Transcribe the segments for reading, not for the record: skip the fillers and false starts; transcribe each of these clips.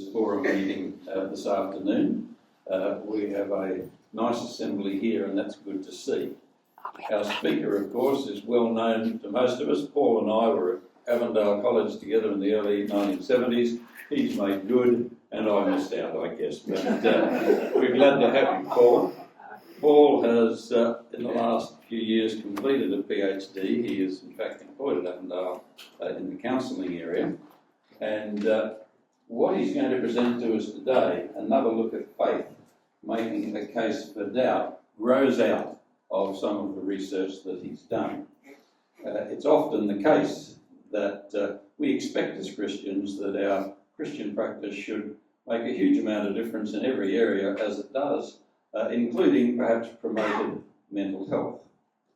forum meeting this afternoon. We have a nice assembly here, and that's good to see. Our speaker, of course, is well known to most of us. Paul and I were at Avondale College together in the early 1970s. He's made good, and I missed out, I guess. But we're glad to have you, Paul. Paul has, in the last few years, completed a PhD. He is, in fact, employed at Avondale in the counselling area. And what he's going to present to us today, another look at faith, making a case for doubt, grows out of some of the research that he's done. It's often the case that we expect as Christians that our Christian practice should make a huge amount of difference in every area, as it does, including perhaps promoted mental health.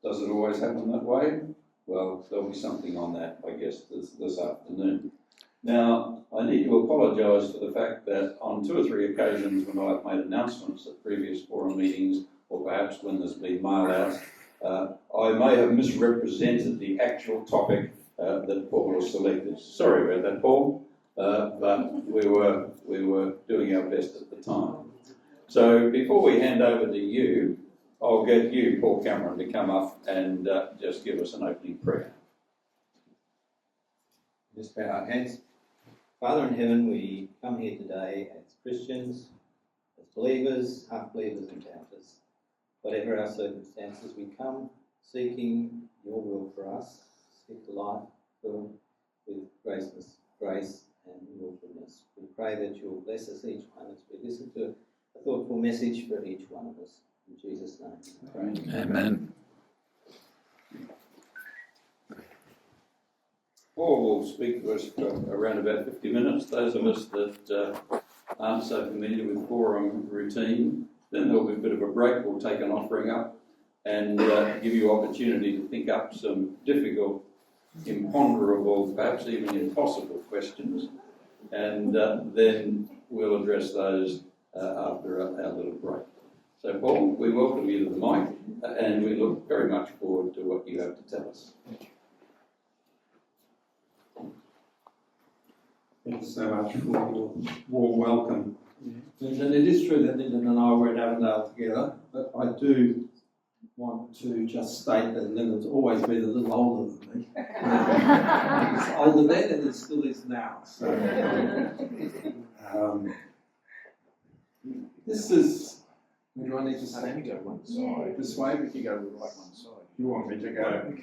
Does it always happen that way? Well, there'll be something on that, I guess, this afternoon. Now, I need to apologise for the fact that on 2 or 3 occasions when I've made announcements at previous forum meetings, or perhaps when there's been mail outs, I may have misrepresented the actual topic that Paul has selected. Sorry about that, Paul, but we were doing our best at the time. So before we hand over to you, I'll get you, Paul Cameron, to come up and just give us an opening prayer. Just bow our heads. Father in heaven, we come here today as Christians, as believers, half-believers and doubters. Whatever our circumstances, we come seeking your will for us, seek a life filled with grace and willfulness. We pray that you'll bless us each one as we listen to a thoughtful message for each one of us. In Jesus' name we pray. Amen. Paul will speak to us for around about 50 minutes. Those of us that aren't so familiar with forum routine, then there'll be a bit of a break. We'll take an offering up and give you opportunity to think up some difficult, imponderable, perhaps even impossible questions. And then we'll address those after our little break. So, Paul, we welcome you to the mic, and we look very much forward to what you have to tell us. Thank you so much for your warm welcome. And it is true that Lyndon and I were at Avondale together, but I do want to just state that Lyndon's always been a little older than me. He was older then and he still is now. So, this is... Do I need to say? You go one side. This way? If you go right one side. You want me to go?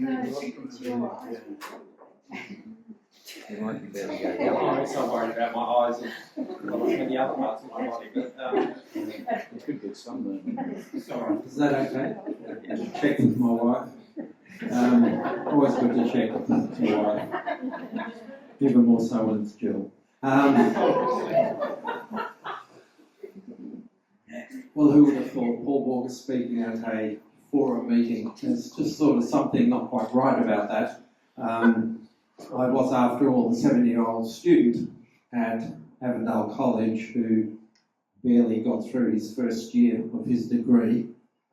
You might be better to go. Yeah, I'm so worried about my eyes and the other parts of my body, but You could get sunburn. sorry. Is that okay? I just checked with my wife. Always good to check with my wife. Even more so when it's Jill. Well, who would have thought Paul Bogacs speaking at a forum meeting? There's just sort of something not quite right about that. I was, after all, the 70-year-old student at Avondale College who barely got through his first year of his degree.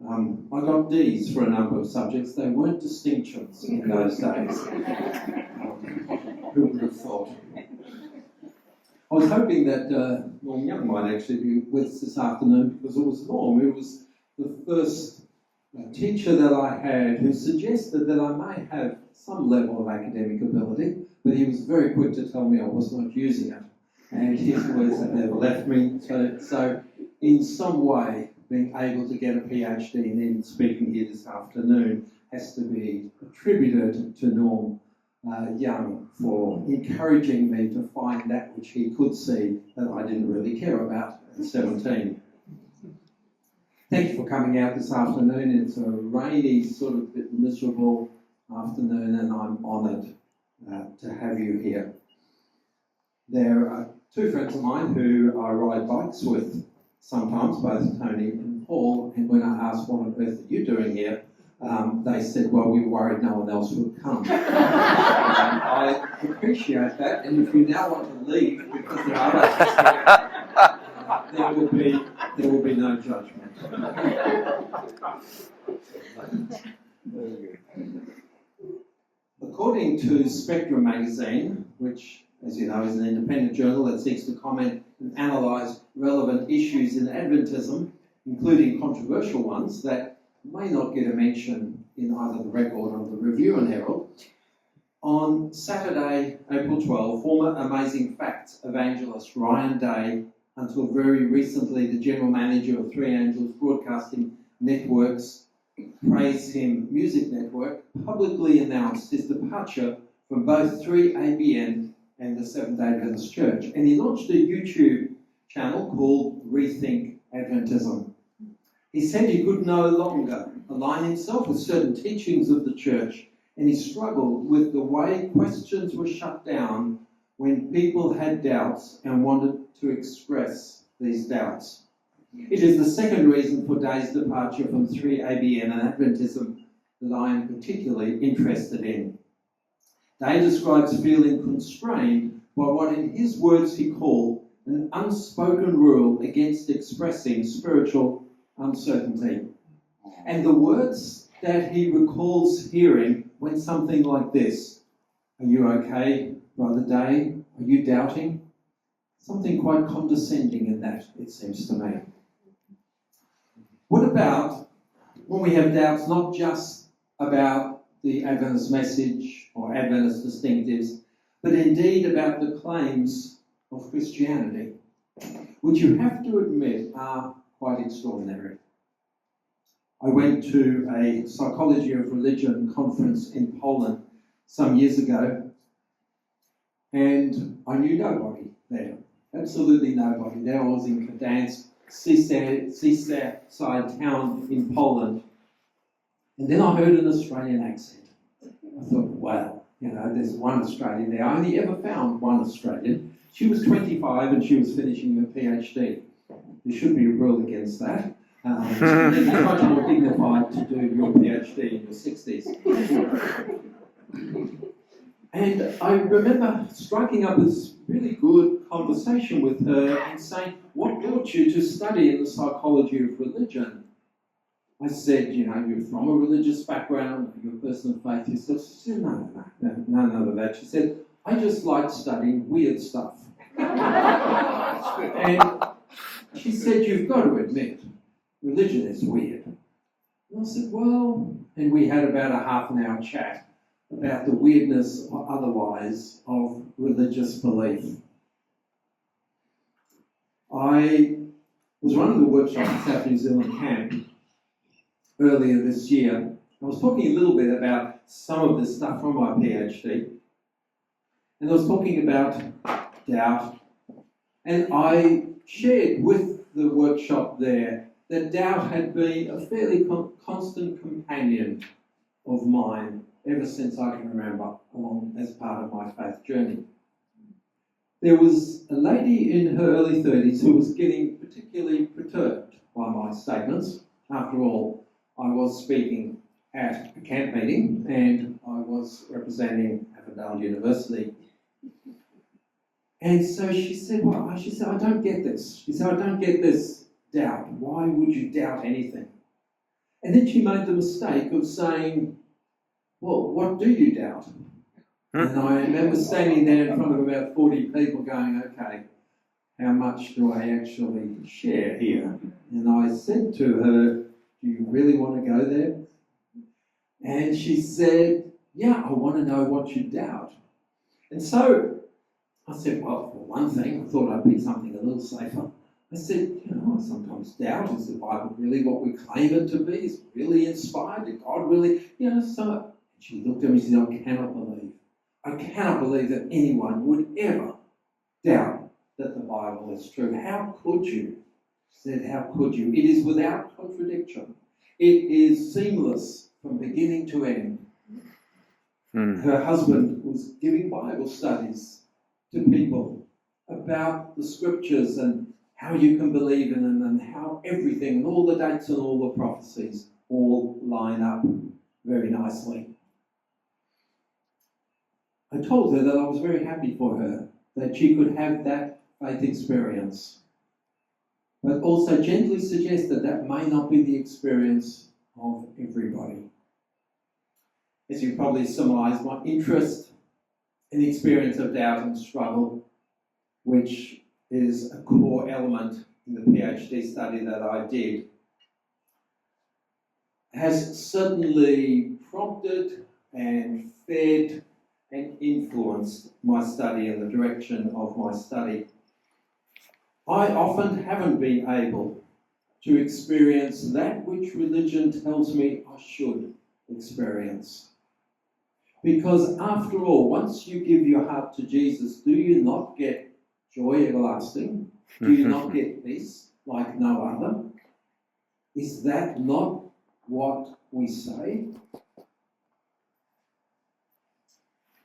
I got D's for a number of subjects. They weren't distinctions in those days. Who would have thought? I was hoping that Norm Young might actually be with us this afternoon, because it was Norm who was the first teacher that I had who suggested that I may have some level of academic ability, but he was very quick to tell me I was not using it. And his words have never left me. So in some way, being able to get a PhD and then speaking here this afternoon has to be attributed to Norm Young for encouraging me to find that which he could see that I didn't really care about at 17. Thank you for coming out this afternoon. It's a rainy, sort of bit miserable afternoon, and I'm honoured to have you here. There are 2 friends of mine who I ride bikes with sometimes, both Tony and Paul, and when I asked what on earth are you doing here, they said, well, we were worried no one else would come. I appreciate that, and if you now want to leave because there are others here, there will be no judgment. According to Spectrum magazine, which, as you know, is an independent journal that seeks to comment and analysed relevant issues in Adventism, including controversial ones that may not get a mention in either the record or the Review and Herald. On Saturday, April 12, former Amazing Facts evangelist Ryan Day, until very recently the general manager of Three Angels Broadcasting Networks, Praise Him Music Network, publicly announced his departure from both 3ABN and the Seventh-day Adventist Church. And he launched a YouTube channel called Rethink Adventism. He said he could no longer align himself with certain teachings of the church, and he struggled with the way questions were shut down when people had doubts and wanted to express these doubts. It is the second reason for Day's departure from 3ABN and Adventism that I am particularly interested in. Day describes feeling constrained by what in his words he called an unspoken rule against expressing spiritual uncertainty. And the words that he recalls hearing went something like this: "Are you okay, Brother Day? Are you doubting?" Something quite condescending in that, it seems to me. What about when we have doubts not just about the Adventist message or Adventist distinctives, but indeed about the claims of Christianity, which you have to admit are quite extraordinary? I went to a Psychology of Religion conference in Poland some years ago, and I knew nobody there, absolutely nobody. There I was in Gdansk, seaside town in Poland, and then I heard an Australian accent. I thought, wow, there's one Australian there. I only ever found one Australian. She was 25 and she was finishing her PhD. There should be a rule against that. It's much more dignified to do your PhD in your 60s. And I remember striking up this really good conversation with her and saying, "What brought you to study in the psychology of religion?" I said, "You're from a religious background, you're a person of faith." She said, no, none of that. She said, "I just like studying weird stuff." And she said, "You've got to admit, religion is weird." And I said, "Well," and we had about a half an hour chat about the weirdness or otherwise of religious belief. I was running a workshop at South New Zealand Camp earlier this year. I was talking a little bit about some of this stuff from my PhD, and I was talking about doubt, and I shared with the workshop there that doubt had been a fairly constant companion of mine ever since I can remember, along as part of my faith journey. There was a lady in her early 30s who was getting particularly perturbed by my statements. After all, I was speaking at a camp meeting and I was representing Avondale University. And so she said, "I don't get this." She said, "I don't get this doubt. Why would you doubt anything?" And then she made the mistake of saying, "Well, what do you doubt?" And I remember standing there in front of about 40 people going, "Okay, how much do I actually share here?" And I said to her, "Do you really want to go there?" And she said, "Yeah, I want to know what you doubt." And so I said, "Well, for one thing, I thought I'd pick something a little safer." I said, "I sometimes doubt, is the Bible really what we claim it to be? Is it really inspired? Did God really, so..." She looked at me and said, I cannot believe that anyone would ever doubt that the Bible is true. How could you?" She said, "How could you? It is without contradiction. It is seamless from beginning to end." Her husband was giving Bible studies to people about the scriptures and how you can believe in them and how everything and all the dates and all the prophecies all line up very nicely. I told her that I was very happy for her, that she could have that faith experience, but also gently suggested that may not be the experience of everybody. As you probably surmise, my interest in the experience of doubt and struggle, which is a core element in the PhD study that I did, has certainly prompted and fed and influenced my study and the direction of my study. I often haven't been able to experience that which religion tells me I should experience. Because after all, once you give your heart to Jesus, do you not get joy everlasting? Do you not get peace like no other? Is that not what we say?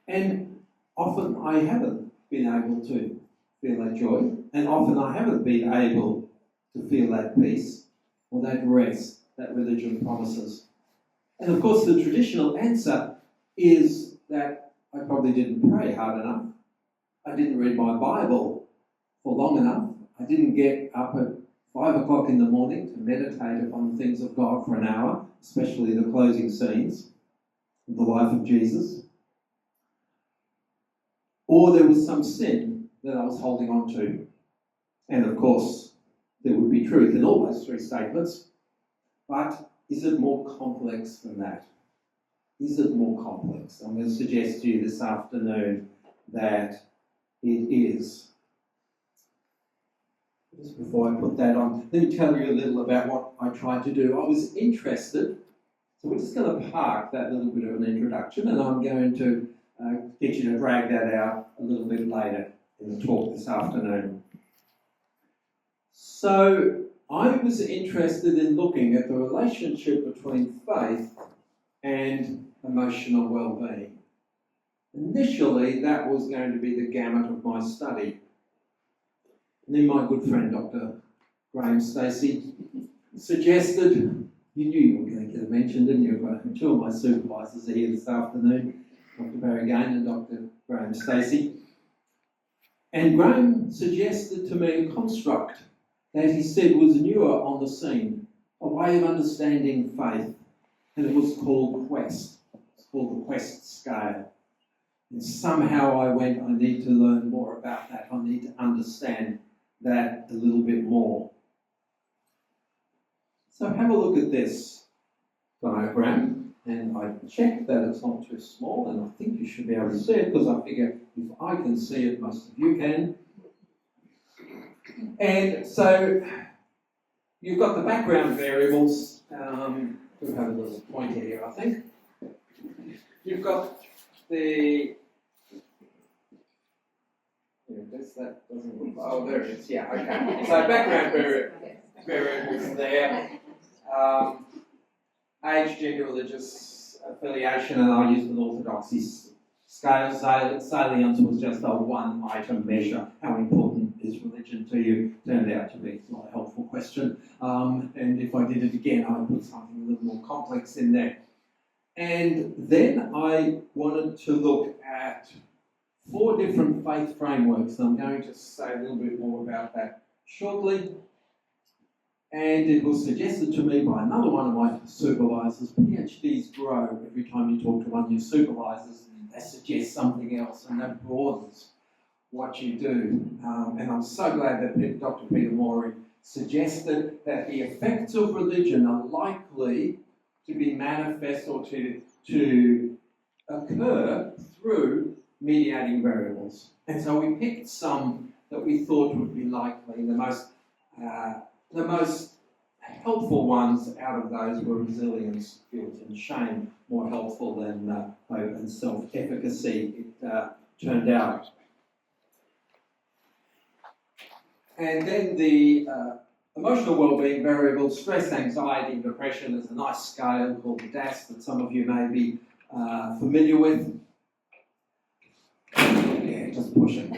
And often I haven't been able to feel that joy, and often I haven't been able to feel that peace or that rest that religion promises. And of course the traditional answer is that I probably didn't pray hard enough, I didn't read my Bible for long enough, I didn't get up at 5 o'clock in the morning to meditate upon the things of God for an hour, especially the closing scenes of the life of Jesus. Or there was some sin that I was holding on to. And of course, there would be truth in all those three statements. But is it more complex than that? Is it more complex? I'm going to suggest to you this afternoon that it is. Just before I put that on, let me tell you a little about what I tried to do. I was interested, so we're just going to park that little bit of an introduction, and I'm going to get you to drag that out a little bit later in the talk this afternoon. So I was interested in looking at the relationship between faith and emotional well-being. Initially, that was going to be the gamut of my study. And then my good friend, Dr. Graham Stacey, suggested, you knew you were going to get a mention, didn't you? Two of my supervisors are here this afternoon, Dr. Barry Gain and Dr. Graham Stacey. And Graham suggested to me a construct that he said was newer on the scene, a way of understanding faith, and it was called Quest. It's called the Quest scale. And somehow I went, I need to learn more about that. I need to understand that a little bit more. So have a look at this diagram, and I checked that it's not too small, and I think you should be able to see it, because I figure if I can see it, most of you can. And so you've got the background variables. We'll have a little pointer here, I think. You've got the... That doesn't look... Oh, there it is. Yeah, okay. So background variables there. Age, gender, religious affiliation, and I used an orthodoxy scale. Salience was just a one-item measure. How important is religion to you? Turned out to be not a helpful question. And if I did it again, I'd put something a little more complex in there. And then I wanted to look at 4 different faith frameworks. I'm going to say a little bit more about that shortly. And it was suggested to me by another one of my supervisors. PhDs grow every time you talk to one of your supervisors. They suggest something else, and that broadens what you do. And I'm so glad that Dr. Peter Morey suggested that the effects of religion are likely to be manifest or to occur through mediating variables. And so we picked some that we thought would be likely. The most helpful ones out of those were resilience, guilt and shame, more helpful than hope and self-efficacy, it turned out. And then the emotional well-being variables, stress, anxiety, and depression. There's a nice scale called the DAS that some of you may be familiar with. Yeah, just push it.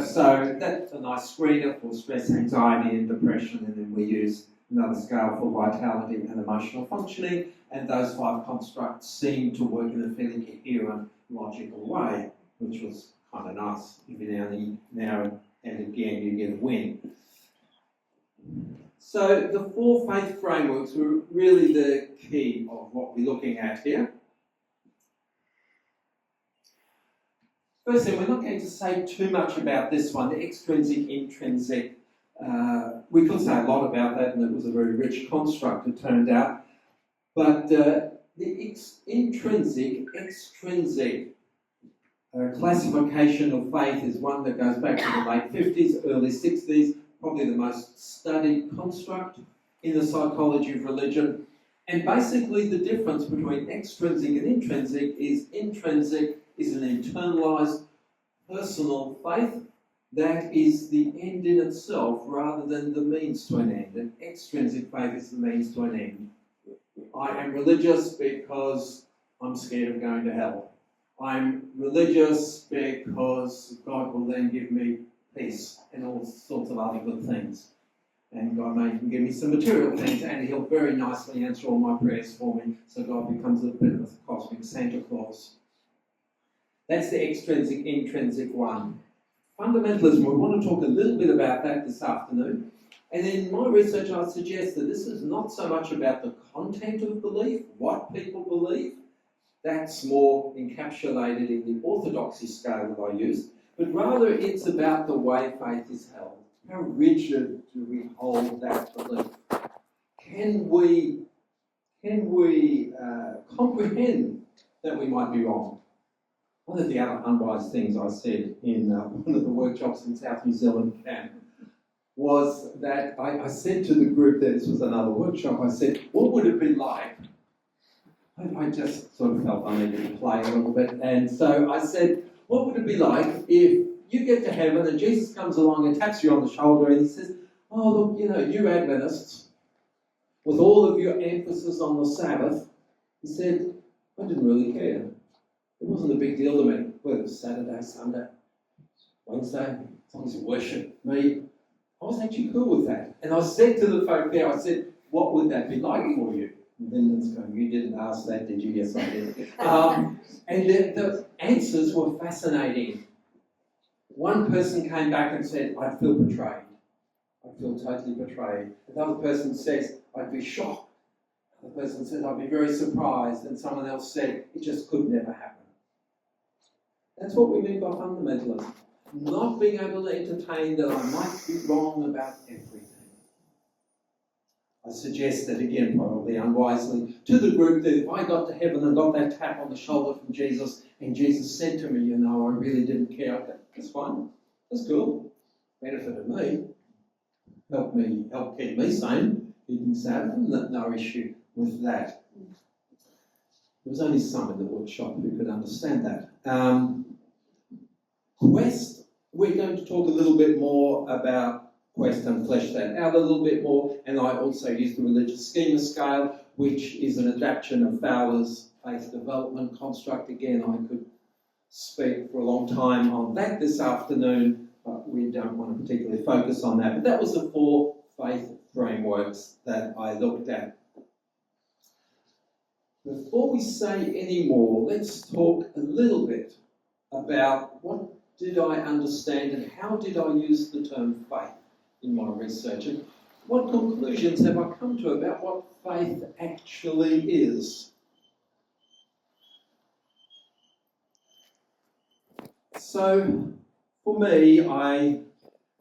So that's a nice screener for stress, anxiety, and depression, and then we use another scale for vitality and emotional functioning, and those 5 constructs seem to work in a fairly coherent, logical way, which was kind of nice. Every now and again you get a win. So the 4 faith frameworks were really the key of what we're looking at here. Firstly, we're not going to say too much about this one, the extrinsic, intrinsic. We could say a lot about that, and it was a very rich construct, it turned out. But the intrinsic, extrinsic classification of faith is one that goes back to the late 50s, early 60s, probably the most studied construct in the psychology of religion. And basically the difference between extrinsic and intrinsic is an internalized personal faith that is the end in itself rather than the means to an end. And extrinsic faith is the means to an end. I am religious because I'm scared of going to hell. I'm religious because God will then give me peace and all sorts of other good things. And God may even give me some material things, and He'll very nicely answer all my prayers for me, so God becomes a bit of a cosmic Santa Claus. That's the extrinsic, intrinsic one. Fundamentalism, we want to talk a little bit about that this afternoon. And in my research, I suggest that this is not so much about the content of belief, what people believe. That's more encapsulated in the orthodoxy scale that I use, but rather it's about the way faith is held. How rigid do we hold that belief? Can we comprehend that we might be wrong? One of the other unwise things I said in one of the workshops in South New Zealand camp was that I said to the group that this was another workshop, I said, what would it be like? I just sort of felt I needed to play a little bit, and so I said, what would it be like if you get to heaven and Jesus comes along and taps you on the shoulder and He says, oh look, you Adventists, with all of your emphasis on the Sabbath, He said, I didn't really care. It wasn't a big deal to me, whether it was Saturday, Sunday, Wednesday, as long as you worship me. I was actually cool with that. And I said to the folk there, I said, what would that be like for you? And Lyndon's going, you didn't ask that, did you? Yes, I did. And the answers were fascinating. One person came back and said, I feel betrayed. I feel totally betrayed. Another person says, I'd be shocked. Another person said, I'd be very surprised. And someone else said, it just could never happen. That's what we mean by fundamentalism. Not being able to entertain that I might be wrong about everything. I suggest that, again, probably unwisely, to the group that if I got to heaven and got that tap on the shoulder from Jesus and Jesus said to me, I really didn't care, that's fine, that's cool, benefited me, helped keep me sane, keeping Sabbath, no issue with that. There was only some in the workshop who could understand that. Quest, we're going to talk a little bit more about Quest and flesh that out a little bit more, and I also use the religious schema scale, which is an adaptation of Fowler's faith development construct. Again, I could speak for a long time on that this afternoon, but we don't want to particularly focus on that. But that was the 4 faith frameworks that I looked at. Before we say any more, let's talk a little bit about what did I understand and how did I use the term faith in my research, and what conclusions have I come to about what faith actually is. So, for me, I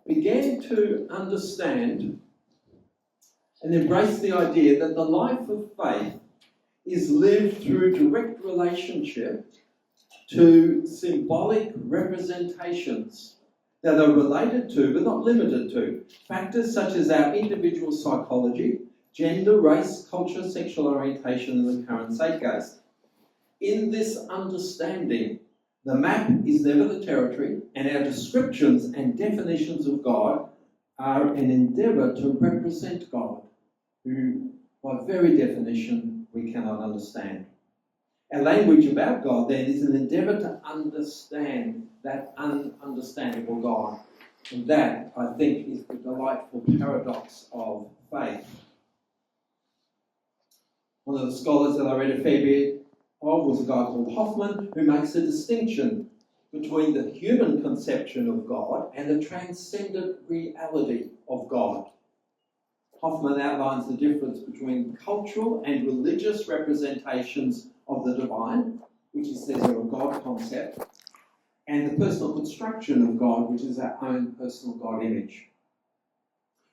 began to understand and embrace the idea that the life of faith is lived through direct relationship to symbolic representations that are related to, but not limited to, factors such as our individual psychology, gender, race, culture, sexual orientation, and the current zeitgeist. In this understanding, the map is never the territory, and our descriptions and definitions of God are an endeavour to represent God, who, by very definition, we cannot understand. Our language about God, then, is an endeavour to understand that ununderstandable God. And that, I think, is the delightful paradox of faith. One of the scholars that I read a fair bit of was a guy called Hoffman, who makes a distinction between the human conception of God and the transcendent reality of God. Hoffman outlines the difference between cultural and religious representations of the divine, which he says are a God concept, and the personal construction of God, which is our own personal God image.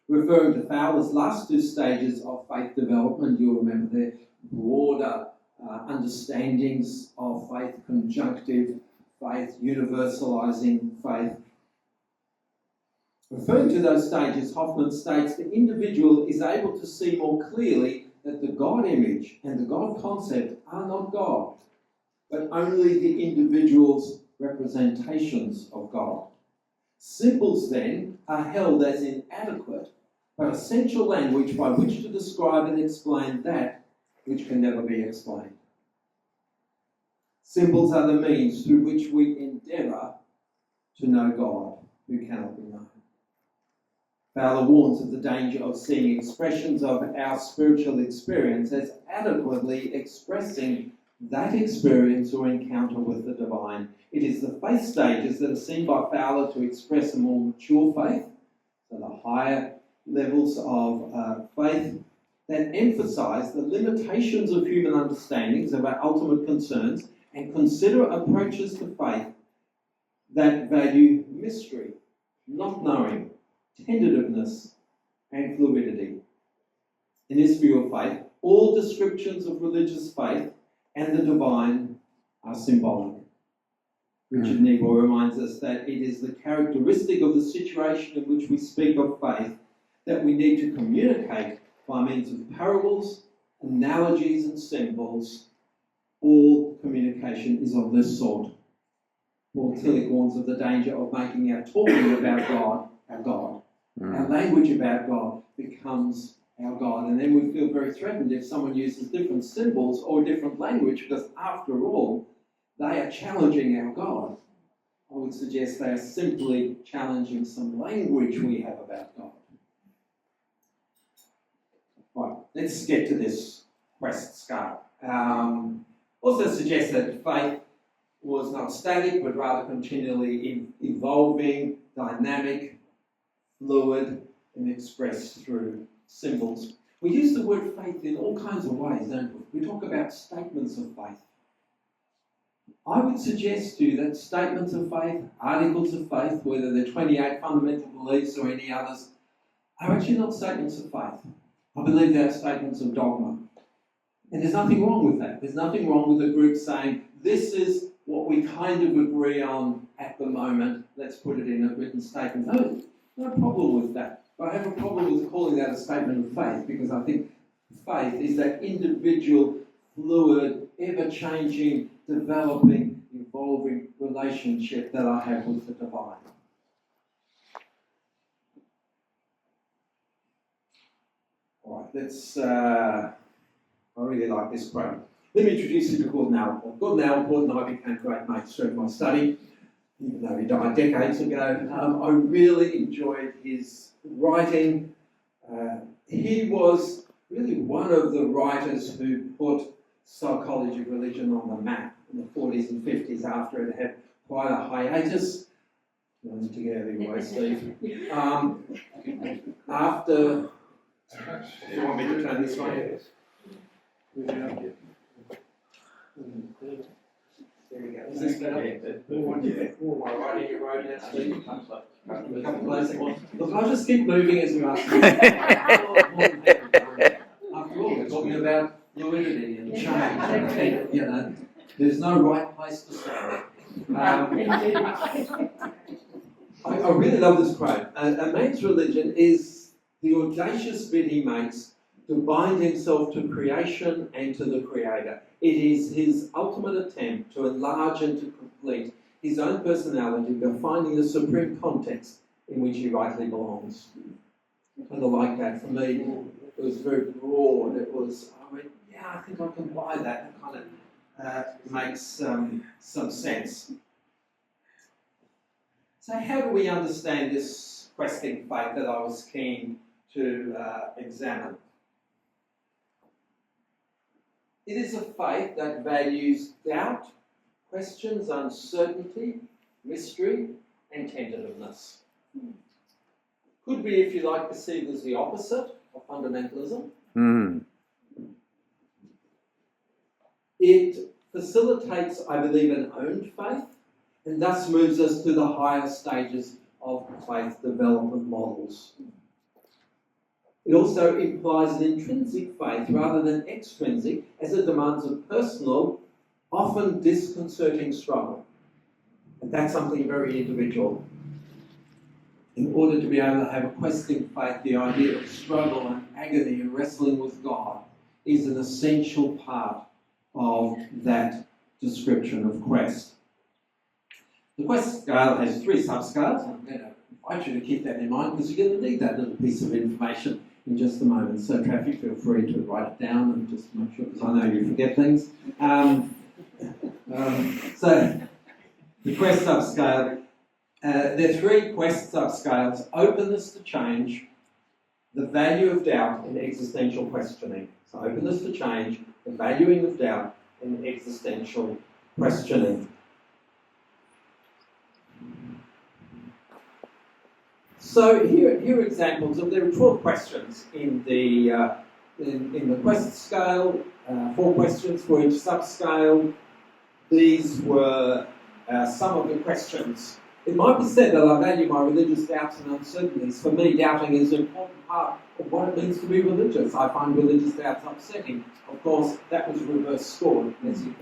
Referring to Fowler's last two stages of faith development, you'll remember their broader understandings of faith, conjunctive faith, universalizing faith. Referring to those stages, Hoffman states the individual is able to see more clearly that the God image and the God concept are not God, but only the individual's representations of God. Symbols, then, are held as inadequate but essential language by which to describe and explain that which can never be explained. Symbols are the means through which we endeavour to know God, who cannot be known. Fowler warns of the danger of seeing expressions of our spiritual experience as adequately expressing that experience or encounter with the divine. It is the faith stages that are seen by Fowler to express a more mature faith, so the higher levels of faith, that emphasise the limitations of human understandings of our ultimate concerns and consider approaches to faith that value mystery, not knowing, tentativeness, and fluidity. In this view of faith, all descriptions of religious faith and the divine are symbolic. Richard Niebuhr reminds us that it is the characteristic of the situation in which we speak of faith that we need to communicate by means of parables, analogies, and symbols. All communication is of this sort. Paul Tillich warns of the danger of making our talking about God our God. Our language about God becomes our God, and then we feel very threatened if someone uses different symbols or different language, because after all, they are challenging our God. I would suggest they are simply challenging some language we have about God. Right, let's get to this quest scale. Also suggests that faith was not static, but rather continually evolving, dynamic, fluid, and expressed through symbols. We use the word faith in all kinds of ways, don't we? We talk about statements of faith. I would suggest to you that statements of faith, articles of faith, whether they're 28 fundamental beliefs or any others, are actually not statements of faith. I believe they are statements of dogma. And there's nothing wrong with that. There's nothing wrong with a group saying, this is what we kind of agree on at the moment, let's put it in a written statement. No problem with that. But I have a problem with calling that a statement of faith, because I think faith is that individual, fluid, ever-changing, developing, evolving relationship that I have with the divine. All right, let's... I really like this quote. Let me introduce you to Gordon Allport. Gordon Allport and I became great mates during my study, even though he died decades ago. I really enjoyed his writing. He was really one of the writers who put psychology of religion on the map in the 40s and 50s after it had quite a hiatus. Learn to get out of your way, Steve. After... Do you want me to turn this way? There we go. Is this better? Yeah. Am I right in your road now, Steve? Come closer. Look, I'll just keep moving as we ask. After all, we're talking about fluidity and change. You know, there's no right place to start. I really love this quote. A man's religion is the audacious bid he makes to bind himself to creation and to the Creator. It is his ultimate attempt to enlarge and to complete his own personality by finding the supreme context in which he rightly belongs. Kind of like that. For me, it was very broad. It was, I went, yeah, I think I can buy that. It kind of makes some sense. So how do we understand this questing faith that I was keen to examine? It is a faith that values doubt, questions, uncertainty, mystery, and tentativeness. Could be, if you like, perceived as the opposite of fundamentalism. It facilitates, I believe, an owned faith and thus moves us to the higher stages of faith development models. It also implies an intrinsic faith rather than extrinsic, as it demands a personal, often disconcerting struggle. And that's something very individual. In order to be able to have a questing faith, the idea of struggle and agony and wrestling with God is an essential part of that description of quest. The quest scale has 3 subscales. I'm going to invite you to keep that in mind because you're going to need that little piece of information in just a moment. So traffic, feel free to write it down and just make sure, because I know you forget things. So the quest subscale, there are 3 quest subscales: openness to change, the value of doubt, and existential questioning. So openness to change, the valuing of doubt, and existential questioning. So here are examples of, there are 12 questions in the quest scale, 4 questions for each subscale. These were some of the questions. It might be said that I value my religious doubts and uncertainties. For me, doubting is an important part of what it means to be religious. I find religious doubts upsetting. Of course, that was reverse scored, as you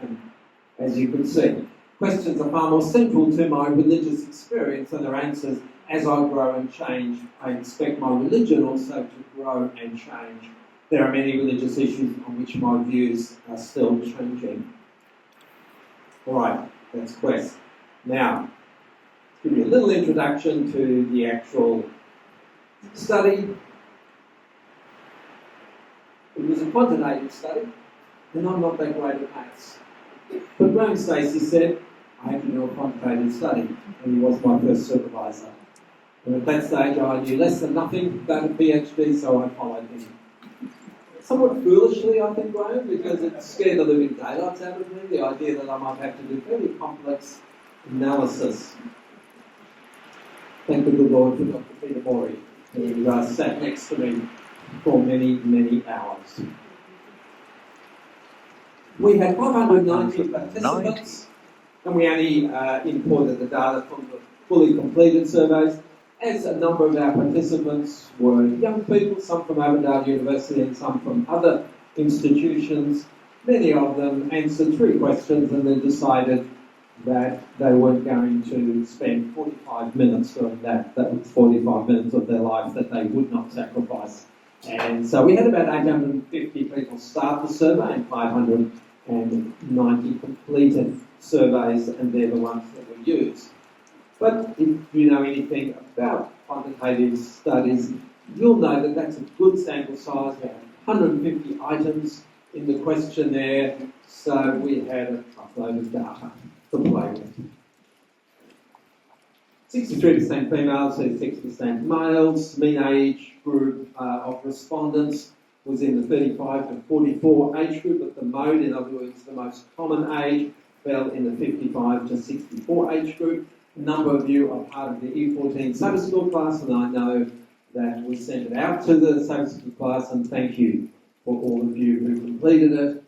can see. Questions are far more central to my religious experience and their answers. As I grow and change, I expect my religion also to grow and change. There are many religious issues on which my views are still changing. All right, that's quest. Now, give you a little introduction to the actual study. It was a quantitative study, and I'm not that great at maths. But Graham Stacey said, I had to do a quantitative study, and he was my first supervisor. And at that stage, I knew less than nothing about a PhD, so I followed him. Somewhat foolishly, I think, Graham, because it scared the living daylights out of me, the idea that I might have to do fairly complex analysis. Thank the good Lord for Dr. Peter Morey, who sat next to me for many, many hours. We had 590 participants, and we only imported the data from the fully completed surveys, as a number of our participants were young people, some from Avondale University and some from other institutions. Many of them answered 3 questions and then decided that they weren't going to spend 45 minutes doing that. That was 45 minutes of their life that they would not sacrifice. And so we had about 850 people start the survey and 590 completed surveys, and they're the ones that we use. But if you know anything about quantitative studies, you'll know that that's a good sample size. We had 150 items in the questionnaire, so we had a truckload of data to play with. 63% females, 36% males. Mean age group of respondents was in the 35 to 44 age group, but the mode, in other words, the most common age, fell in the 55 to 64 age group. A number of you are part of the E14 Sabbath School class, and I know that we sent it out to the Sabbath School class, and thank you for all of you who completed it.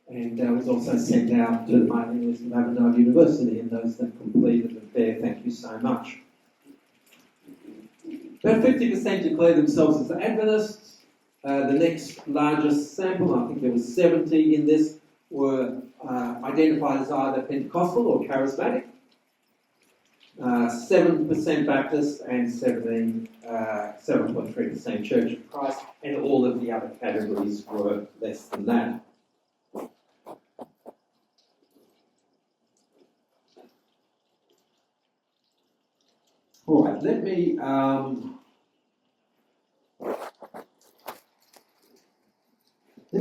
And it was also sent out to the mailing list of Avondale University, and those that completed it there, thank you so much. About 50% declare themselves as Adventists. The next largest sample, I think there was 70 in this, were identified as either Pentecostal or Charismatic. 7% Baptist and 7.3% Church of Christ, and all of the other categories were less than that. All right, let me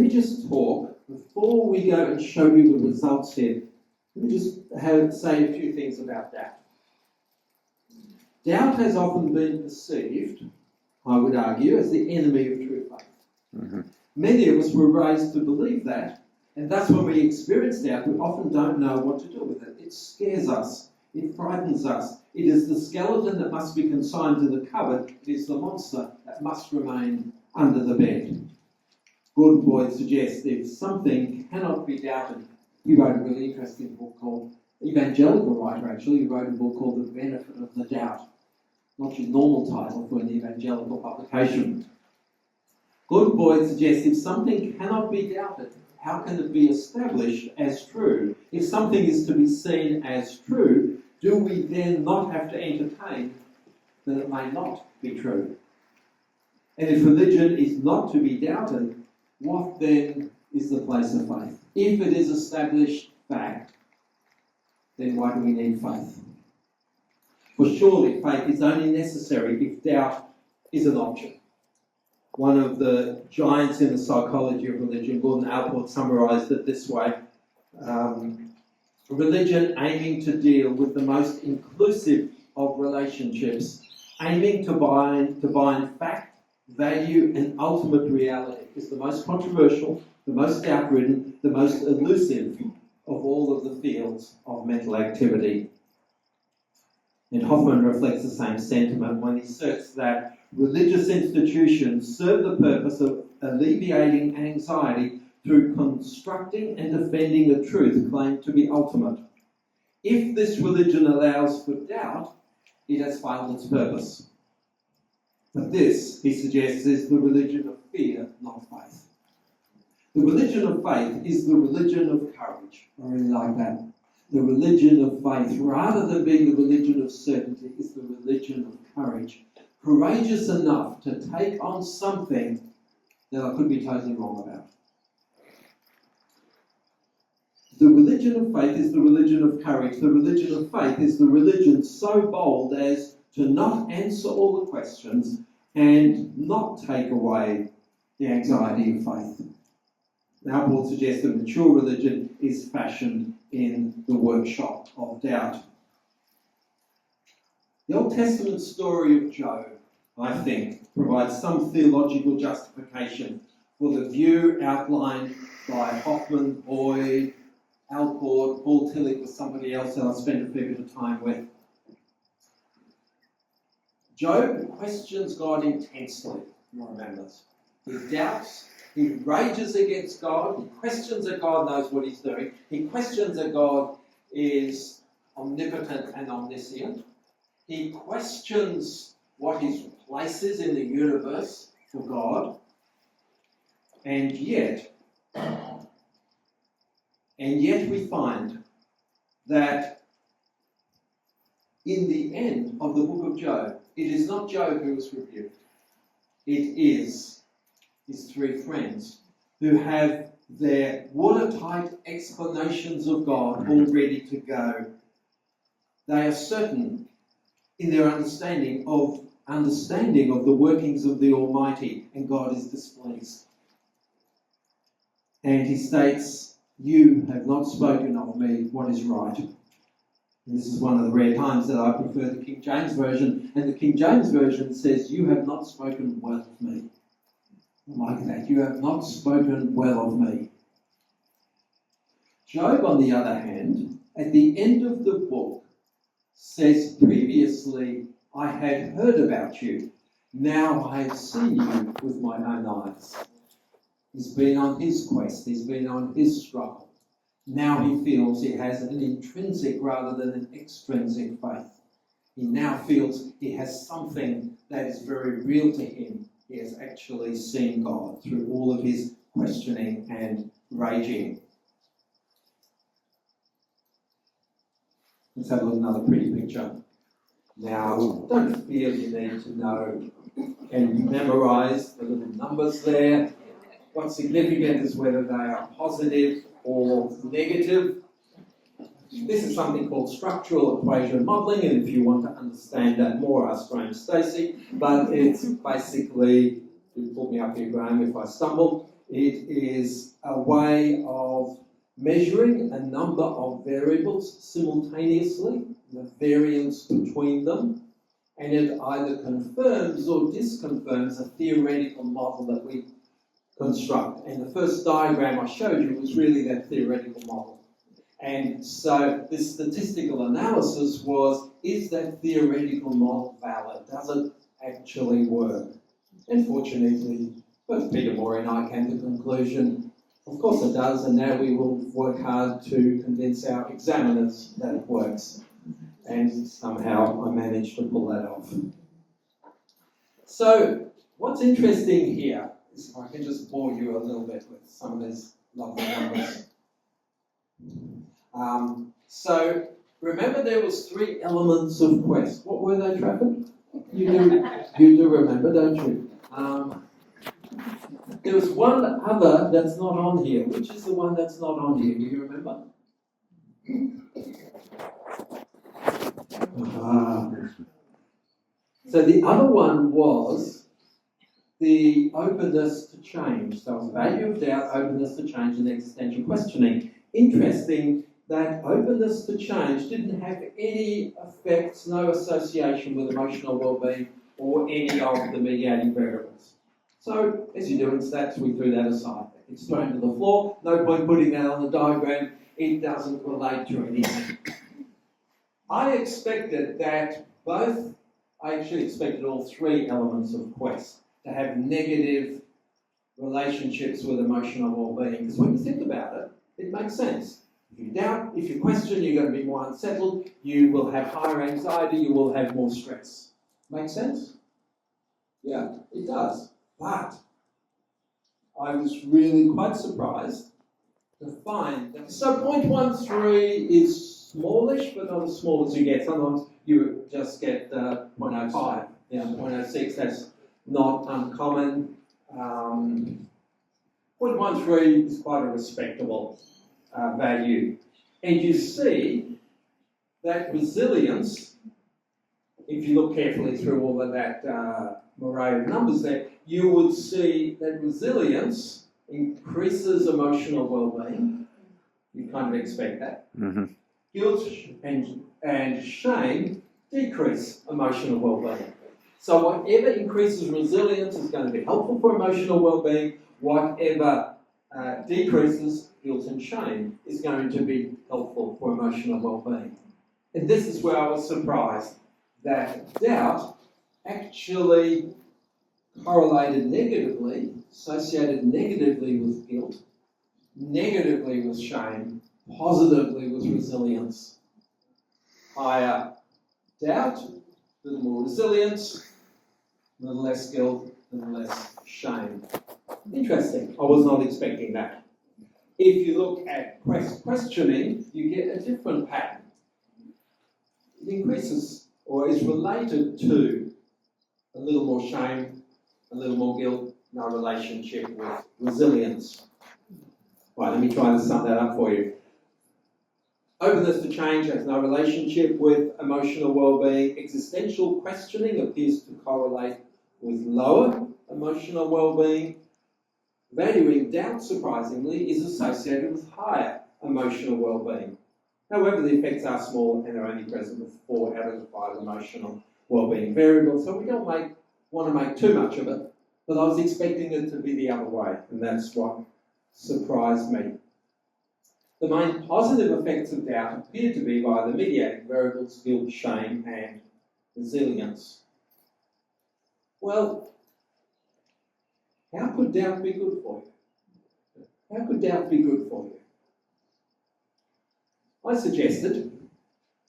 just talk, before we go and show you the results here, let me just say a few things about that. Doubt has often been perceived, I would argue, as the enemy of true faith. Mm-hmm. Many of us were raised to believe that, and thus when we experience doubt, we often don't know what to do with it. It scares us. It frightens us. It is the skeleton that must be consigned to the cupboard. It is the monster that must remain under the bed. Gordon Boyd suggests if something cannot be doubted, he wrote a really interesting book called evangelical writer actually, who wrote a book called The Benefit of the Doubt. Not your normal title for an evangelical publication. Gordon Boyd suggests if something cannot be doubted, how can it be established as true? If something is to be seen as true, do we then not have to entertain that it may not be true? And if religion is not to be doubted, what then is the place of faith? If it is established fact, then why do we need faith? For surely faith is only necessary if doubt is an option. One of the giants in the psychology of religion, Gordon Allport, summarised it this way. Religion aiming to deal with the most inclusive of relationships, aiming to bind fact, value and ultimate reality, is the most controversial, the most doubt-ridden, the most elusive of all of the fields of mental activity. And Hoffman reflects the same sentiment when he asserts that religious institutions serve the purpose of alleviating anxiety through constructing and defending a truth claimed to be ultimate. If this religion allows for doubt, it has failed its purpose. But this, he suggests, is the religion of fear, not faith. The religion of faith is the religion of courage. I really like that. The religion of faith, rather than being the religion of certainty, is the religion of courage. Courageous enough to take on something that I could be totally wrong about. The religion of faith is the religion of courage. The religion of faith is the religion so bold as to not answer all the questions and not take away the anxiety of faith. Now, Paul suggests that mature religion is fashioned in the workshop of doubt. The Old Testament story of Job, I think, provides some theological justification for the view outlined by Hoffman, Boyd, Allport, Paul Tillich was somebody else that I spent a fair bit of time with. Job questions God intensely, you remember this. He doubts, he rages against God, he questions that God knows what he's doing, he questions that God is omnipotent and omniscient, he questions what his place is in the universe for God, and yet we find that in the end of the book of Job, it is not Job who is rebuked. It is his three friends who have their watertight explanations of God all ready to go. They are certain in their understanding of the workings of the Almighty, and God is displeased. And he states, "You have not spoken of me what is right." And this is one of the rare times that I prefer the King James Version, and the King James Version says, "You have not spoken well of me." I like that. You have not spoken well of me. Job, on the other hand, at the end of the book, says previously, "I had heard about you. Now I have seen you with my own eyes." He's been on his quest. He's been on his struggle. Now he feels he has an intrinsic rather than an extrinsic faith. He now feels he has something that is very real to him. He has actually seen God through all of his questioning and raging. Let's have a look at another pretty picture. Now, don't feel you need to know and memorise the little numbers there. What's significant is whether they are positive or negative. This is something called structural equation modelling, and if you want to understand that more, ask Graham Stacey. But it's basically, you pull me up here, Graham, if I stumble. It is a way of measuring a number of variables simultaneously, the variance between them, and it either confirms or disconfirms a theoretical model that we construct. And the first diagram I showed you was really that theoretical model. And so this statistical analysis was, is that theoretical model valid? Does it actually work? And fortunately, both Peter Moore and I came to the conclusion Of course it does, and now we will work hard to convince our examiners that it works. And somehow I managed to pull that off. So, what's interesting here is if I can just bore you a little bit with some of these lovely numbers. So, remember there was 3 elements of quest. What were they, Trafford? You do remember, don't you? There was one other that's not on here. Which is the one that's not on here? Do you remember? So the other one was the openness to change. So it was value of doubt, openness to change, and existential questioning. Interesting that openness to change didn't have any effects, no association with emotional well-being or any of the mediating variables. So, as you're doing stats, we threw that aside. It's thrown to the floor, no point putting that on the diagram, it doesn't relate to anything. I expected all 3 elements of quest to have negative relationships with emotional well-being, because when you think about it, it makes sense. If you doubt, if you question, you're going to be more unsettled, you will have higher anxiety, you will have more stress. Make sense? Yeah, it does. But I was really quite surprised to find that, so 0.13 is smallish, but not as small as you get. Sometimes you just get 0.05, 0.06, that's not uncommon. 0.13 is quite a respectable value. And you see that resilience, if you look carefully through all of that array of numbers there, you would see that resilience increases emotional well-being. You kind of expect that. Mm-hmm. Guilt and shame decrease emotional well-being. So whatever increases resilience is going to be helpful for emotional well-being. Whatever decreases guilt and shame is going to be helpful for emotional well-being. And this is where I was surprised that doubt actually correlated negatively, associated negatively with guilt, negatively with shame, positively with resilience. Higher doubt, a little more resilience, a little less guilt, a little less shame. Interesting. I was not expecting that. If you look at questioning, you get a different pattern. It increases or is related to a little more shame, a little more guilt, no relationship with resilience. Right, let me try to sum that up for you. Openness to change has no relationship with emotional well-being. Existential questioning appears to correlate with lower emotional well-being. Valuing doubt, surprisingly, is associated with higher emotional well-being. However, the effects are small and are only present with 4 out of the 5 emotional well-being variables, so we don't want to make too much of it, but I was expecting it to be the other way, and that's what surprised me. The main positive effects of doubt appear to be via the mediating variables, guilt, shame, and resilience. Well, how could doubt be good for you? How could doubt be good for you? I suggested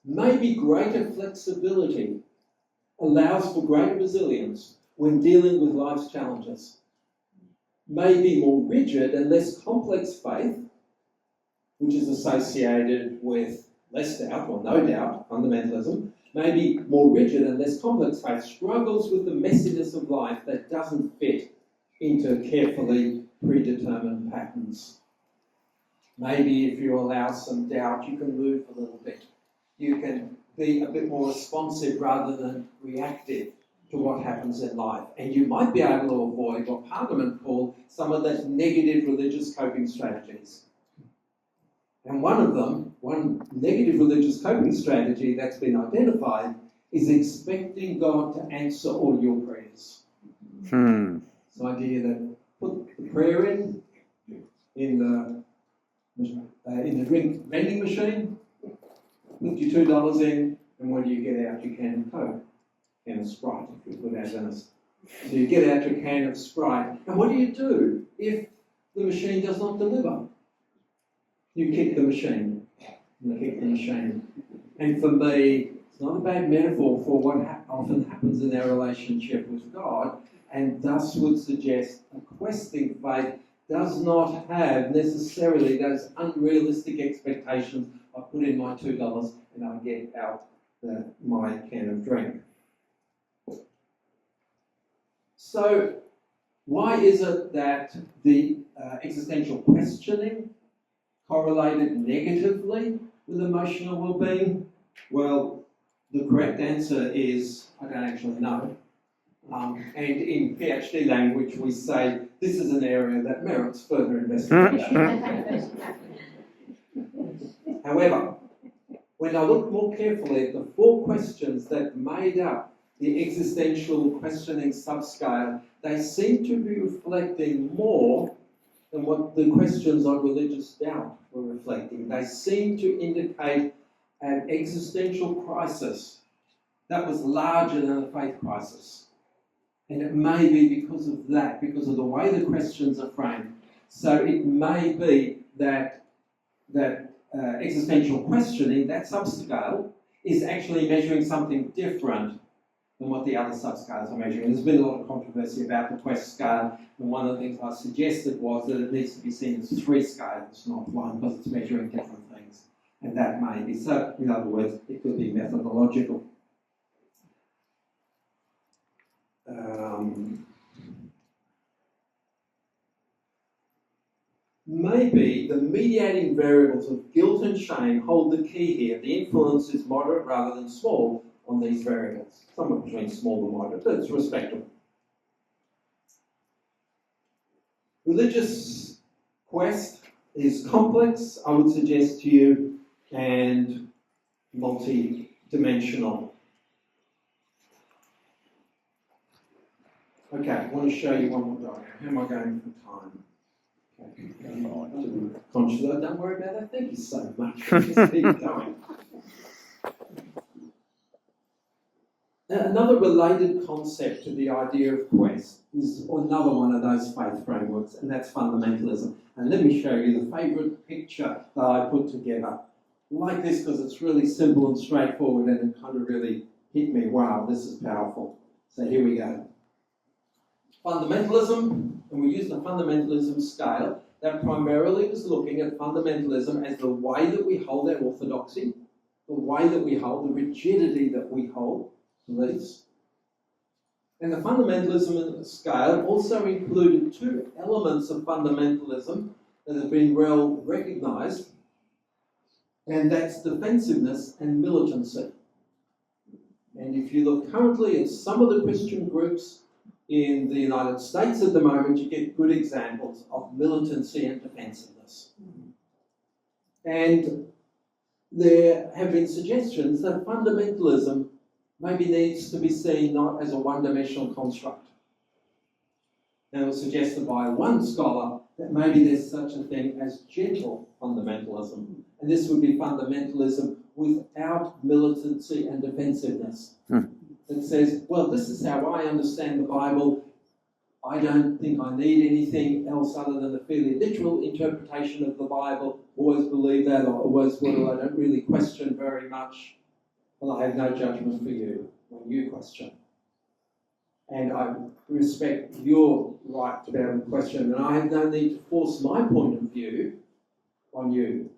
maybe greater flexibility allows for greater resilience when dealing with life's challenges. Maybe more rigid and less complex faith, which is associated with less doubt or no doubt, fundamentalism, maybe more rigid and less complex faith struggles with the messiness of life that doesn't fit into carefully predetermined patterns. Maybe if you allow some doubt, you can move a little bit. You can be a bit more responsive rather than reactive to what happens in life. And you might be able to avoid what Parliament called some of those negative religious coping strategies. And one negative religious coping strategy that's been identified is expecting God to answer all your prayers. It's the idea that put the prayer in the drink vending machine, put your $2 in, and when you get out your can of Coke, can of Sprite, if you're good as honest. So you get out your can of Sprite, and what do you do if the machine does not deliver. You kick the machine. You kick the machine. And for me, it's not a bad metaphor for what often happens in our relationship with God, and thus would suggest a questing faith does not have necessarily those unrealistic expectations. I put in my $2 and I get out my can of drink. So, why is it that the existential questioning correlated negatively with emotional well-being? Well, the correct answer is I don't actually know. And in PhD language, we say this is an area that merits further investigation. However, when I look more carefully at the 4 questions that made up the existential questioning subscale, they seem to be reflecting more than what the questions on religious doubt were reflecting. They seem to indicate an existential crisis that was larger than a faith crisis. And it may be because of that, because of the way the questions are framed. So it may be that existential questioning, that subscale, is actually measuring something different than what the other subscales are measuring. There's been a lot of controversy about the quest scale, and one of the things I suggested was that it needs to be seen as 3 scales, not 1, because it's measuring different things. And that may be so. In other words, it could be methodological. Maybe the mediating variables of guilt and shame hold the key here. The influence is moderate rather than small on these variables. Somewhere between small and moderate, but it's respectable. Religious quest is complex, I would suggest to you, and multi-dimensional. Okay, I want to show you one more diagram. How am I going for time? Okay. Conscious of that, don't worry about that. Thank you so much. Just keep going. Now, another related concept to the idea of quest is another one of those faith frameworks, and that's fundamentalism. And let me show you the favourite picture that I put together. I like this because it's really simple and straightforward, and it kind of really hit me. Wow, this is powerful. So here we go. Fundamentalism, and we use the fundamentalism scale that primarily was looking at fundamentalism as the way that we hold our orthodoxy, the way that we hold, the rigidity that we hold beliefs. And the fundamentalism scale also included 2 elements of fundamentalism that have been well recognised, and that's defensiveness and militancy. And if you look currently at some of the Christian groups in the United States at the moment, you get good examples of militancy and defensiveness. And there have been suggestions that fundamentalism maybe needs to be seen not as a one-dimensional construct. And it was suggested by one scholar that maybe there's such a thing as gentle fundamentalism. And this would be fundamentalism without militancy and defensiveness. That says, well, this is how I understand the Bible. I don't think I need anything else other than a fairly literal interpretation of the Bible. Always believe that, or always will. I don't really question very much. Well, I have no judgment for you when you question. And I respect your right to be able to question, and I have no need to force my point of view on you.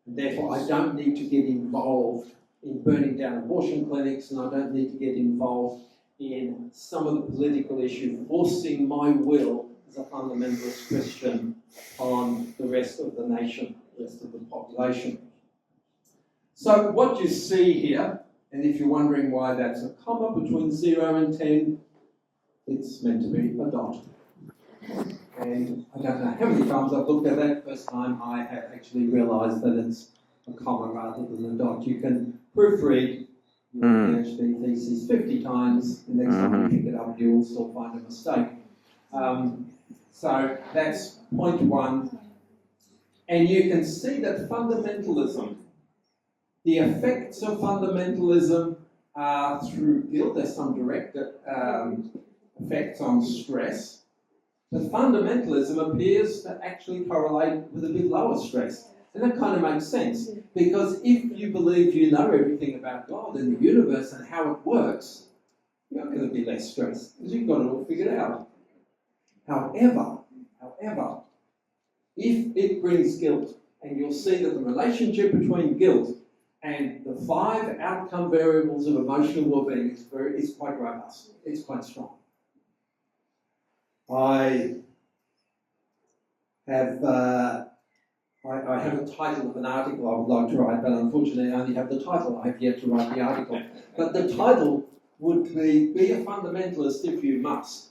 And therefore, I don't need to get involved in burning down abortion clinics, and I don't need to get involved in some of the political issue, forcing my will as a fundamentalist Christian on the rest of the nation, the rest of the population. So what you see here, and if you're wondering why that's a comma between 0 and 10, it's meant to be a dot. And I don't know how many times I've looked at that. First time I have actually realised that it's a comma rather than a dot. You can proofread your PhD thesis 50 times. The next time you pick it up, you will still find a mistake. So that's point 1. And you can see that fundamentalism, the effects of fundamentalism are through guilt. There's some direct effects on stress. But fundamentalism appears to actually correlate with a bit lower stress. And that kind of makes sense, because if you believe you know everything about God and the universe and how it works, you're going to be less stressed, because you've got it all figured out. However, if it brings guilt, and you'll see that the relationship between guilt and the 5 outcome variables of emotional well-being is quite robust. It's quite strong. I have a title of an article I would like to write, but unfortunately I only have the title. I have yet to write the article. But the title would be a fundamentalist if you must,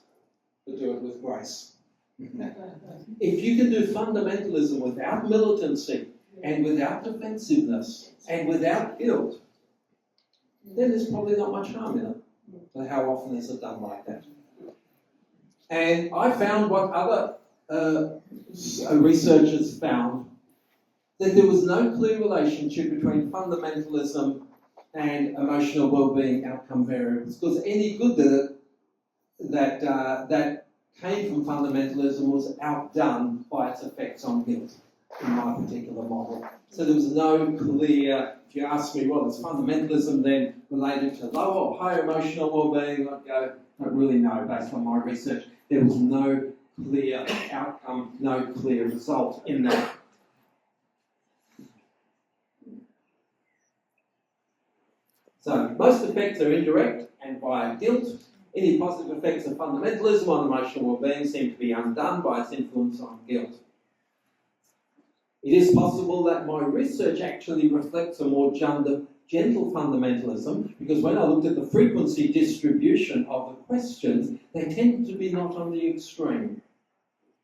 but do it with grace. If you can do fundamentalism without militancy and without defensiveness and without guilt, then there's probably not much harm in it. But how often is it done like that? And I found what other researchers found, that there was no clear relationship between fundamentalism and emotional well-being outcome variables, because any good that came from fundamentalism was outdone by its effects on guilt in my particular model. So there was no clear, if you ask me, well, is fundamentalism then related to lower or higher emotional well-being? I'd go, I don't really know based on my research. There was no clear outcome, no clear result in that. So most effects are indirect and by guilt. Any positive effects of fundamentalism on emotional well-being seem to be undone by its influence on guilt. It is possible that my research actually reflects a more gentle fundamentalism, because when I looked at the frequency distribution of the questions, they tended to be not on the extreme.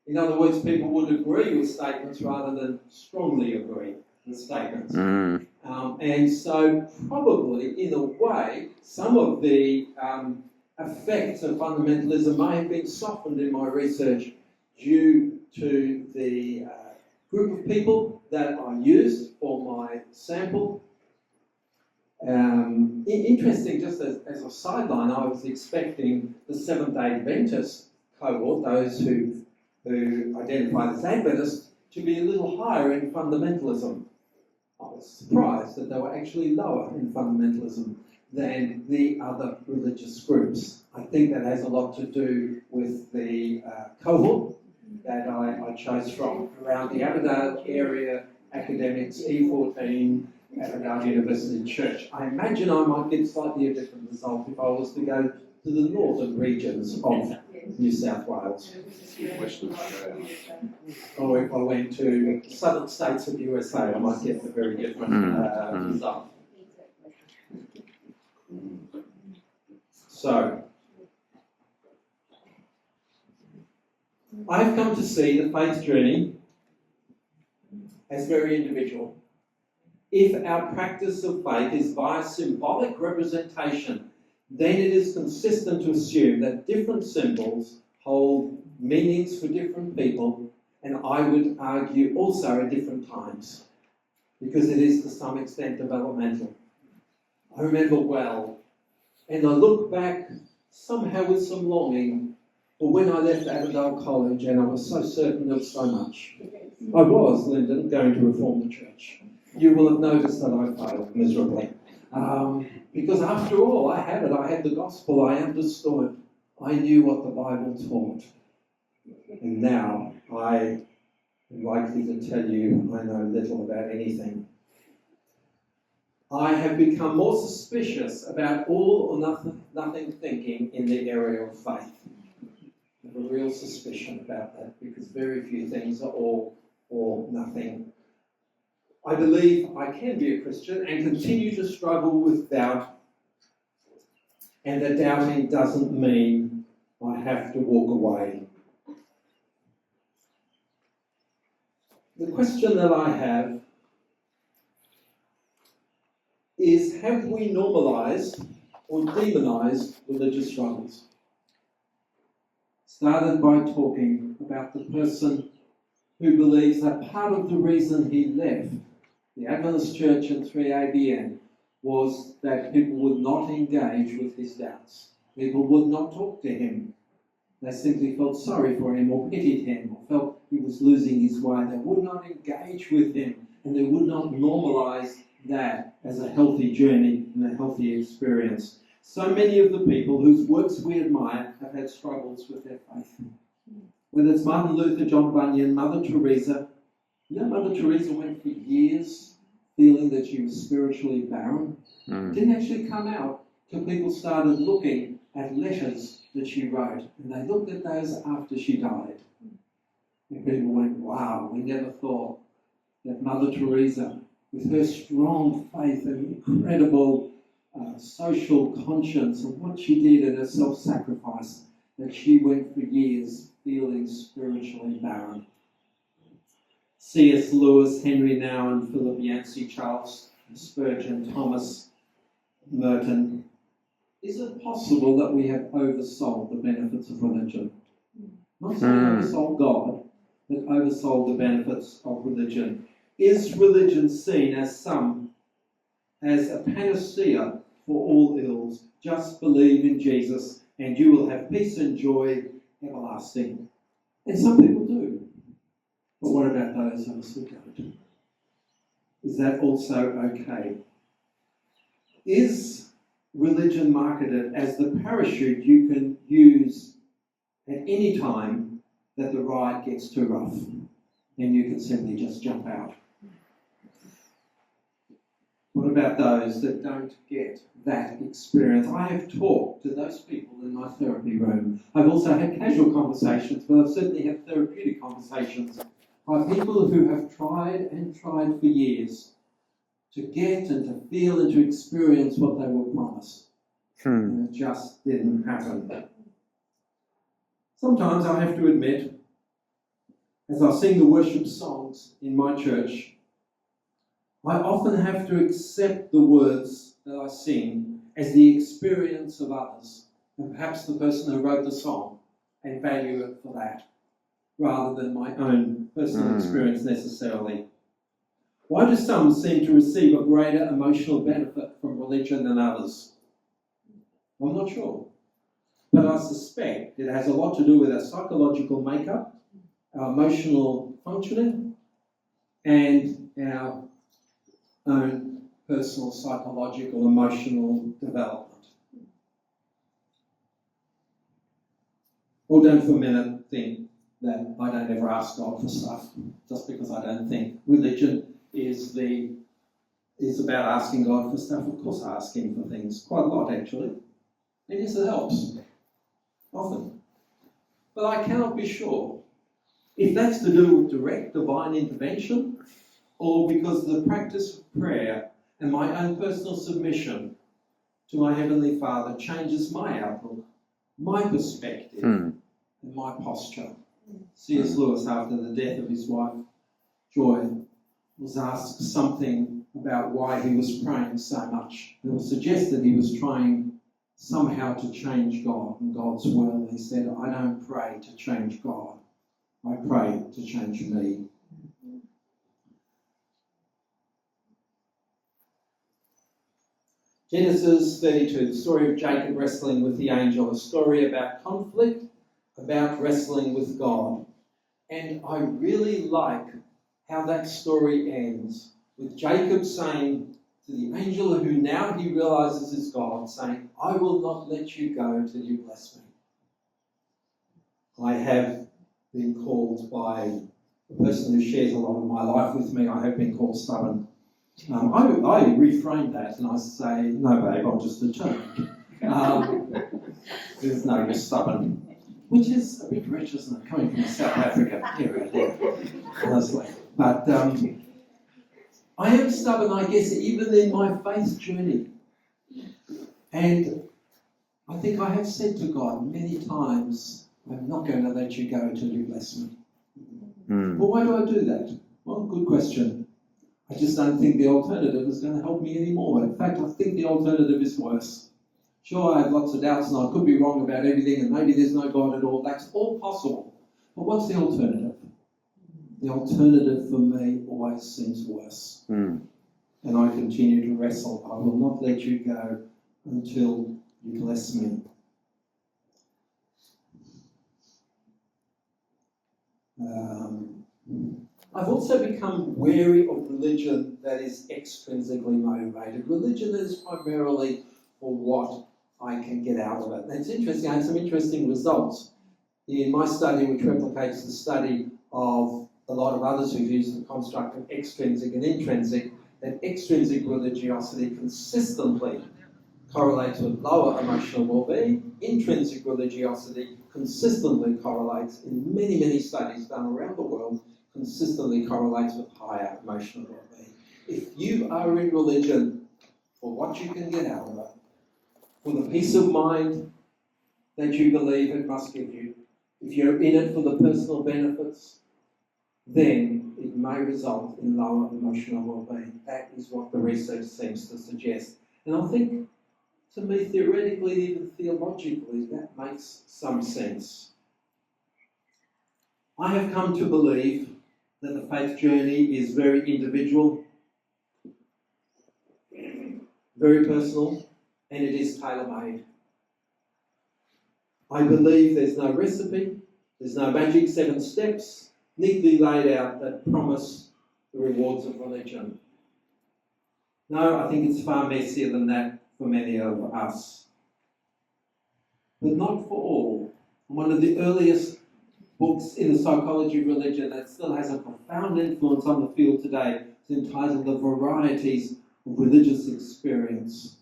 In other words, people would agree with statements rather than strongly agree with statements. And so probably, in a way, some of the effects of fundamentalism may have been softened in my research due to the group of people that I used for my sample. Interesting, just as a sideline, I was expecting the Seventh-day Adventist cohort, those who identify as Adventists, to be a little higher in fundamentalism. I was surprised that they were actually lower in fundamentalism than the other religious groups. I think that has a lot to do with the cohort that I chose from around the Avondale area, academics, E14, Avondale University Church. I imagine I might get slightly a different result if I was to go to the northern regions of New South Wales. Western Australia. Or if I went to southern states of the USA, I might get a very different result. So, I've come to see the faith journey as very individual. If our practice of faith is via symbolic representation, then it is consistent to assume that different symbols hold meanings for different people, and I would argue also at different times, because it is to some extent developmental. I remember well, and I look back somehow with some longing for when I left Avondale College, and I was so certain of so much. I was, Lyndon, going to reform the church. You will have noticed that I failed miserably. Because after all, I had it. I had the gospel. I understood. I knew what the Bible taught. And now I am likely to tell you I know little about anything. I have become more suspicious about all or nothing thinking in the area of faith. I have a real suspicion about that, because very few things are all or nothing. I believe I can be a Christian and continue to struggle with doubt, and that doubting doesn't mean I have to walk away. The question that I have is, have we normalised or demonised religious struggles? Started by talking about the person who believes that part of the reason he left the Adventist Church and 3ABN was that people would not engage with his doubts. People would not talk to him. They simply felt sorry for him or pitied him or felt he was losing his way. They would not engage with him, and they would not normalise that as a healthy journey and a healthy experience. So many of the people whose works we admire have had struggles with their faith. Whether it's Martin Luther, John Bunyan, Mother Teresa. You know, Mother Teresa went for years feeling that she was spiritually barren. It didn't actually come out till people started looking at letters that she wrote, and they looked at those after she died. And people went, wow, we never thought that Mother Teresa, with her strong faith and incredible social conscience and what she did and her self-sacrifice, that she went for years feeling spiritually barren. C.S. Lewis, Henry Nouwen, Philip Yancey, Charles Spurgeon, Thomas Merton. Is it possible that we have oversold the benefits of religion? Not saying oversold God, but oversold the benefits of religion. Is religion seen as a panacea for all ills? Just believe in Jesus and you will have peace and joy everlasting. And some people do. But what about those of us who don't? Is that also okay? Is religion marketed as the parachute you can use at any time that the ride gets too rough and you can simply just jump out? What about those that don't get that experience? I have talked to those people in my therapy room. I've also had casual conversations, but I've certainly had therapeutic conversations by people who have tried and tried for years to get and to feel and to experience what they were promised. And it just didn't happen. Sometimes I have to admit, as I sing the worship songs in my church, I often have to accept the words that I sing as the experience of others, and perhaps the person who wrote the song, and value it for that, rather than my own personal experience necessarily. Why do some seem to receive a greater emotional benefit from religion than others? I'm not sure. But I suspect it has a lot to do with our psychological makeup, our emotional functioning, and our own personal psychological, emotional development. Or don't for a minute think that I don't ever ask God for stuff, just because I don't think religion is about asking God for stuff. Of course I ask Him for things, quite a lot actually. And yes, it helps, often. But I cannot be sure if that's to do with direct divine intervention or because the practice of prayer and my own personal submission to my Heavenly Father changes my outlook, my perspective, and my posture. C.S. Lewis, after the death of his wife, Joy, was asked something about why he was praying so much. It was suggested he was trying somehow to change God and God's will. He said, I don't pray to change God. I pray to change me. Genesis 32, the story of Jacob wrestling with the angel, a story about conflict, about wrestling with God. And I really like how that story ends, with Jacob saying to the angel, who now he realises is God, saying, I will not let you go till you bless me. I have been called by the person who shares a lot of my life with me, I have been called stubborn. I reframe that and I say, no babe, I'm just a joke. There's no, you're stubborn. Which is a bit rich, isn't it, coming from South Africa area, honestly. But I am stubborn, I guess, even in my faith journey. And I think I have said to God many times, I'm not going to let you go till you bless me. But why do I do that? Well, good question. I just don't think the alternative is going to help me anymore. In fact, I think the alternative is worse. Sure, I have lots of doubts and I could be wrong about everything and maybe there's no God at all. That's all possible. But what's the alternative? The alternative for me always seems worse. And I continue to wrestle. I will not let you go until you bless me. I've also become wary of religion that is extrinsically motivated. Religion is primarily for what I can get out of it. And it's interesting, I had some interesting results in my study, which replicates the study of a lot of others who've used the construct of extrinsic and intrinsic, that extrinsic religiosity consistently correlates with lower emotional well-being. Intrinsic religiosity consistently correlates, in many, many studies done around the world, consistently correlates with higher emotional well-being. If you are in religion for what you can get out of it, for the peace of mind that you believe it must give you, if you're in it for the personal benefits, then it may result in lower emotional well-being. That is what the research seems to suggest. And I think, to me, theoretically, even theologically, that makes some sense. I have come to believe that the faith journey is very individual, very personal, and it is tailor-made. I believe there's no recipe, there's no magic 7 steps neatly laid out that promise the rewards of religion. No, I think it's far messier than that for many of us. But not for all. One of the earliest books in the psychology of religion that still has a profound influence on the field today is entitled The Varieties of Religious Experience,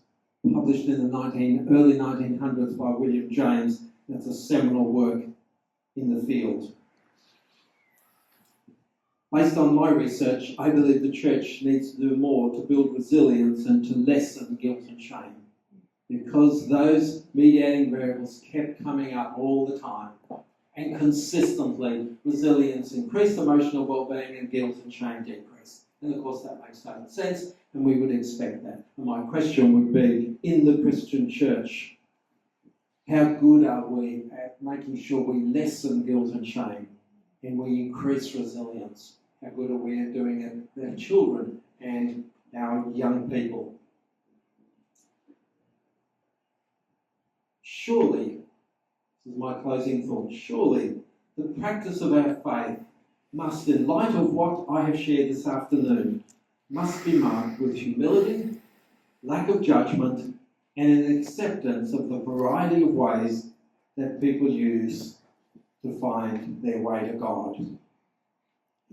published in the early 1900s by William James. That's a seminal work in the field. Based on my research, I believe the church needs to do more to build resilience and to lessen guilt and shame, because those mediating variables kept coming up all the time, and consistently resilience increased, emotional well-being, and guilt and shame decreased. And of course that makes total sense, and we would expect that. And my question would be, in the Christian church, how good are we at making sure we lessen guilt and shame and we increase resilience? How good are we at doing it with our children and our young people? Surely, this is my closing thought, surely the practice of our faith must, in light of what I have shared this afternoon, must be marked with humility, lack of judgment, and an acceptance of the variety of ways that people use to find their way to God.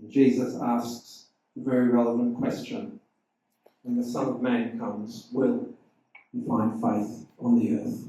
Jesus asks a very relevant question. When the Son of Man comes, will he find faith on the earth?